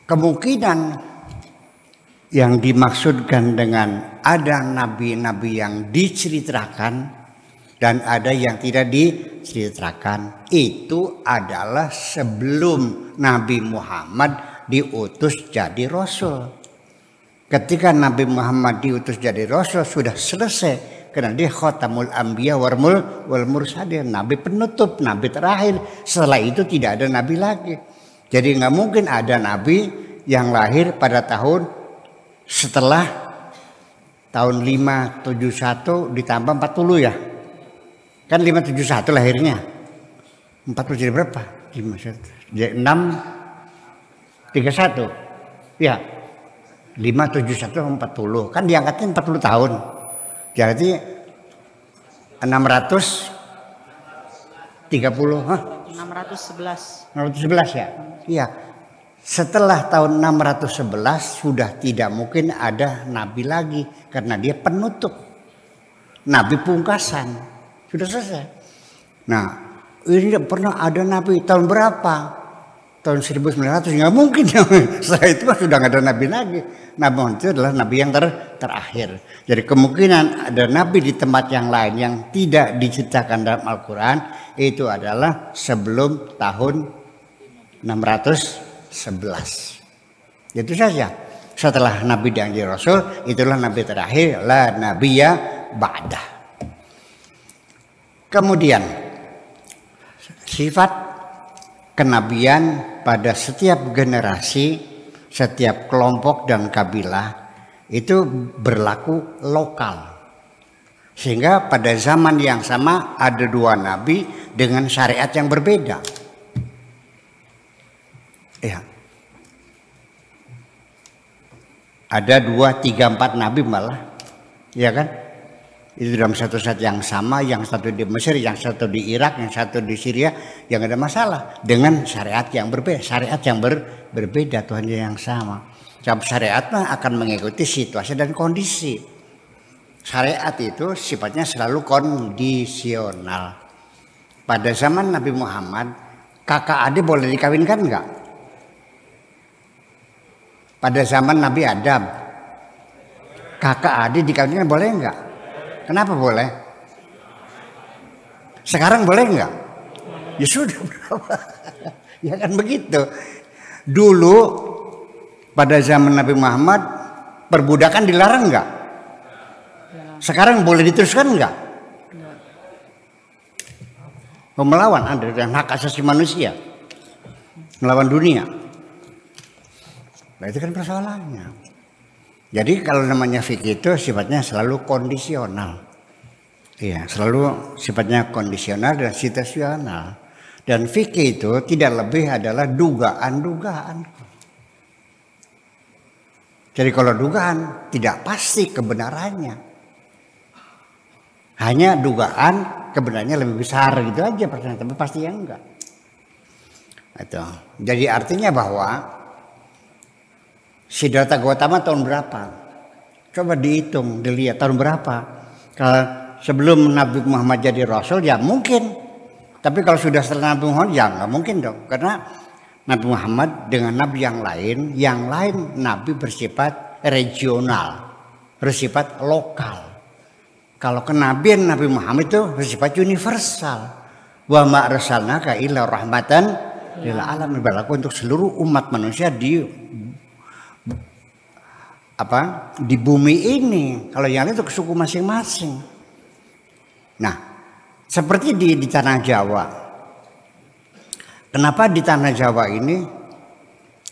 kemungkinan yang dimaksudkan dengan ada nabi-nabi yang diceritakan dan ada yang tidak diceritakan itu adalah sebelum Nabi Muhammad diutus jadi Rasul. Ketika Nabi Muhammad diutus jadi Rasul sudah selesai. Karena dia khatamul anbiya wal mursalin, nabi penutup, nabi terakhir. Setelah itu tidak ada nabi lagi. Jadi nggak mungkin ada nabi yang lahir pada tahun setelah tahun 571 ditambah 40 ya. Kan 571 lahirnya. 40 jadi berapa? 631. Ya. 571 40. Kan diangkatnya 40 tahun. Jadi 630 611 ya. Iya. Setelah tahun 611 sudah tidak mungkin ada nabi lagi karena dia penutup. Nabi pungkasan. Sudah selesai. Nah, ini tidak pernah ada nabi tahun berapa? Tahun 1900 nggak mungkin. Setelah itu sudah nggak ada nabi lagi. Nabi Muhammad itu adalah nabi yang terakhir. Jadi kemungkinan ada nabi di tempat yang lain yang tidak diceritakan dalam Al-Quran itu adalah sebelum tahun 611. Itu saja. Setelah nabi dan rasul itulah nabi terakhir, la nabiyya ba'dah. Kemudian sifat kenabian pada setiap generasi, setiap kelompok dan kabilah itu berlaku lokal. Sehingga pada zaman yang sama ada dua nabi dengan syariat yang berbeda. Ya. Ada 2, 3, 4 nabi malah. Ya kan? Itu dalam satu saat yang sama, yang satu di Mesir, yang satu di Irak, yang satu di Syria, yang ada masalah dengan syariat yang berbeda, syariat yang berbeda, Tuhan yang sama. Sebab syariat akan mengikuti situasi dan kondisi. Syariat itu sifatnya selalu kondisional. Pada zaman Nabi Muhammad, kakak adik boleh dikawinkan enggak? Pada zaman Nabi Adam, kakak adik dikawinkan boleh enggak? Kenapa boleh? Sekarang boleh enggak? Ya sudah berapa? Ya kan begitu. Dulu pada zaman Nabi Muhammad perbudakan dilarang enggak? Sekarang boleh diteruskan enggak? Melawan ada yang hak asasi manusia, melawan dunia. Nah itu kan persoalannya. Jadi kalau namanya fikih itu sifatnya selalu kondisional. Iya, selalu sifatnya kondisional dan situasional. Dan fikih itu tidak lebih adalah dugaan-dugaan. Jadi kalau dugaan tidak pasti kebenarannya. Hanya dugaan kebenarannya lebih besar gitu aja pertanyaan, tapi pasti yang enggak. Itu. Jadi artinya bahwa Siddhartha Gautama tahun berapa? Coba dihitung, dilihat tahun berapa. Kalau sebelum Nabi Muhammad jadi Rasul ya mungkin. Tapi kalau sudah setelah Nabi Muhammad ya nggak mungkin dong. Karena Nabi Muhammad dengan Nabi yang lain Nabi bersifat regional, bersifat lokal. Kalau kenabian Nabi Muhammad itu bersifat universal. Wa ma arsalnaka illa rahmatan lil alamin, berlaku untuk seluruh umat manusia di bumi ini. Kalau yang lain itu ke suku masing-masing. Nah, seperti di tanah Jawa. Kenapa di tanah Jawa ini,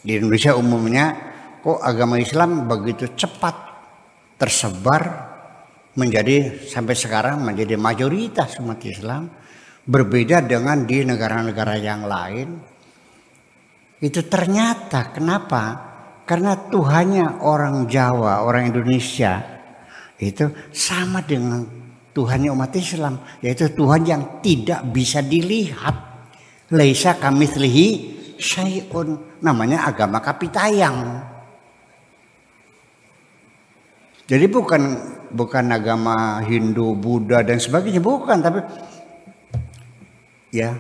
di Indonesia umumnya, kok agama Islam begitu cepat tersebar menjadi sampai sekarang menjadi mayoritas umat Islam, berbeda dengan di negara-negara yang lain. Itu ternyata kenapa? Karena Tuhannya orang Jawa, orang Indonesia itu sama dengan Tuhannya umat Islam, yaitu Tuhan yang tidak bisa dilihat. Laisa kamitslihi syai'un, namanya agama kapitayang. Jadi bukan agama Hindu, Buddha dan sebagainya, bukan, tapi ya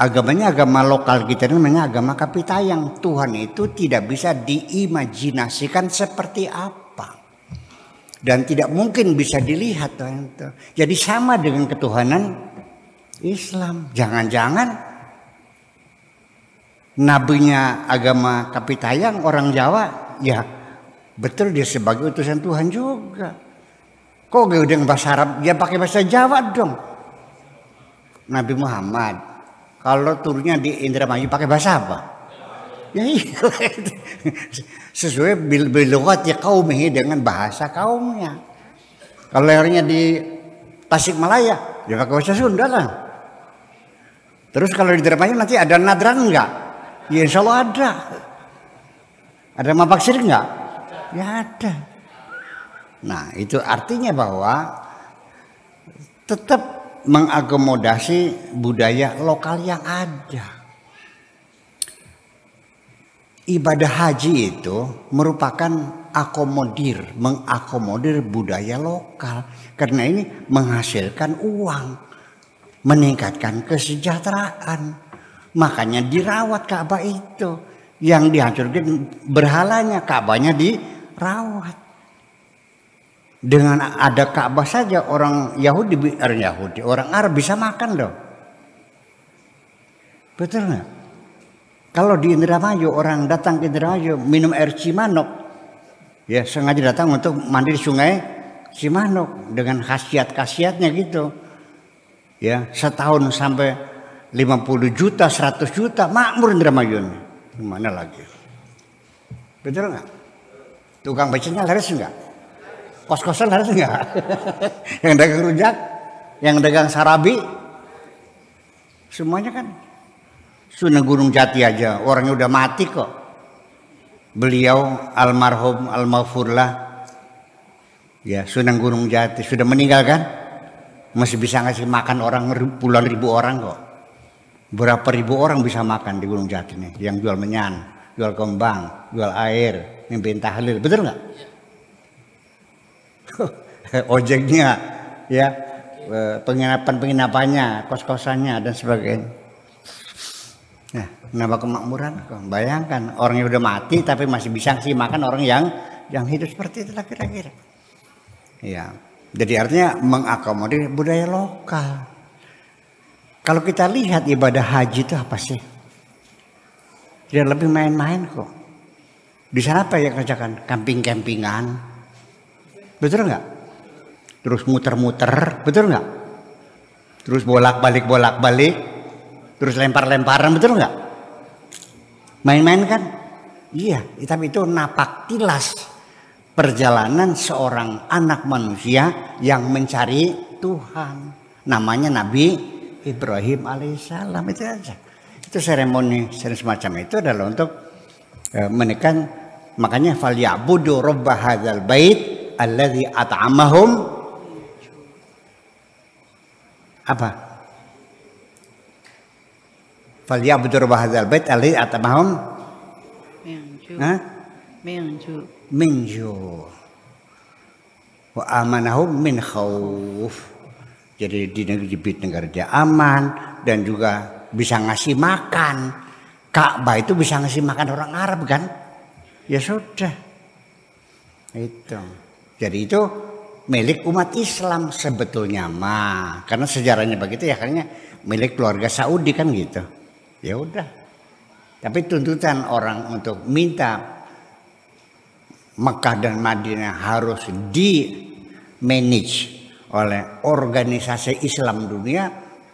agamanya agama lokal kita, namanya agama Kapitayang. Tuhan itu tidak bisa diimajinasikan seperti apa, dan tidak mungkin bisa dilihat. Jadi sama dengan ketuhanan Islam. Jangan-jangan nabinya agama Kapitayang orang Jawa, ya betul dia sebagai utusan Tuhan juga. Kok gak udah bahasa Arab, dia pakai bahasa Jawa dong. Nabi Muhammad kalau turunnya di Indramayu pakai bahasa apa? Ya iya, sesuai bilughat qaumihi, dengan bahasa kaumnya. Kalau lahirnya di Tasikmalaya, dia pakai bahasa Sunda lah. Terus kalau di Indramayu nanti ada nadran enggak? Ya insya Allah ada. Ada mabaksir enggak? Ya ada. Nah itu artinya bahwa tetap mengakomodasi budaya lokal yang ada. Ibadah haji itu merupakan mengakomodir budaya lokal, karena ini menghasilkan uang, meningkatkan kesejahteraan. Makanya dirawat Ka'bah itu. Yang dihancurkan berhalanya, Ka'bahnya dirawat. Dengan ada Ka'bah saja orang orang Arab bisa makan loh. Betul nggak? Kalau di Indramayu, orang datang ke Indramayu minum air Cimanuk, ya sengaja datang untuk mandi di sungai Cimanuk dengan khasiat-khasiatnya gitu. Ya, setahun sampai 50 juta, 100 juta makmur Indramayu. Gimana lagi? Betul nggak? Tukang becaknya laris nggak? Kos-kosan harus enggak? Yang dagang rujak, yang dagang sarabi, semuanya kan. Sunan Gunung Jati aja orangnya udah mati kok. Beliau almarhum almaghfurlah, ya Sunan Gunung Jati sudah meninggal kan, masih bisa ngasih makan orang puluhan ribu orang kok. Berapa ribu orang bisa makan di Gunung Jati nih, yang jual menyan, jual kembang, jual air, mimpin tahlil, betul nggak? Ojeknya, ya penginapannya, kos-kosannya dan sebagainya. Nah, kenapa kemakmuran? Bayangkan orang yang udah mati tapi masih bisa sih makan orang yang hidup seperti itulah kira-kira. Ya, jadi artinya mengakomodir budaya lokal. Kalau kita lihat ibadah haji itu apa sih? Dia lebih main-main kok. Di sana apa yang kerjakan? Camping-campingan. Betul nggak? Terus muter-muter, betul nggak? Terus bolak-balik, terus lempar-lemparan, betul nggak? Main-main kan? Iya, tapi itu napak tilas perjalanan seorang anak manusia yang mencari Tuhan. Namanya Nabi Ibrahim alaihissalam, itu aja. Itu seremoni semacam itu adalah untuk menekan, makanya falyabudu rabb hadzal bait alladzi at'amahum apa? Falyabudu rabb hadzal bait alladzi at'amahum min ju' wa amanahum min khauf. Jadi di negara dia aman dan juga bisa ngasih makan. Ka'bah itu bisa ngasih makan orang Arab kan? Ya sudah. Itu. Jadi itu milik umat Islam sebetulnya mah. Karena sejarahnya begitu ya, karena milik keluarga Saudi kan gitu. Ya udah. Tapi tuntutan orang untuk minta Mekah dan Madinah harus di manage oleh organisasi Islam dunia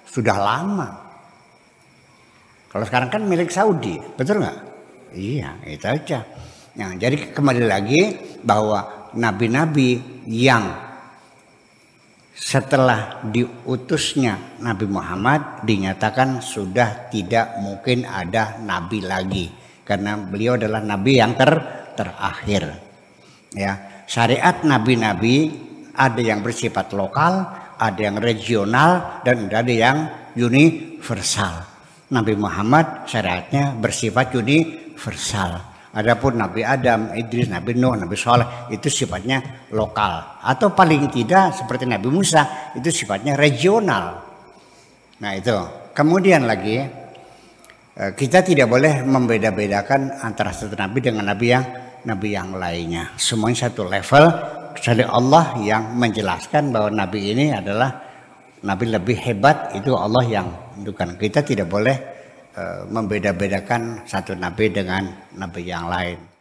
sudah lama. Kalau sekarang kan milik Saudi, betul nggak? Iya, itu aja. Nah, jadi kembali lagi bahwa nabi-nabi yang setelah diutusnya Nabi Muhammad dinyatakan sudah tidak mungkin ada nabi lagi, karena beliau adalah nabi yang terakhir. Ya, syariat nabi-nabi ada yang bersifat lokal, ada yang regional, dan ada yang universal. Nabi Muhammad syariatnya bersifat universal. Adapun Nabi Adam, Idris, Nabi Nuh, Nabi Saleh itu sifatnya lokal, atau paling tidak seperti Nabi Musa itu sifatnya regional. Nah itu. Kemudian lagi kita tidak boleh membeda-bedakan antara satu nabi dengan nabi yang lainnya. Semuanya satu level, kecuali Allah yang menjelaskan bahwa nabi ini adalah nabi lebih hebat, itu Allah yang menentukan. Kita tidak boleh membeda-bedakan satu nabi dengan nabi yang lain.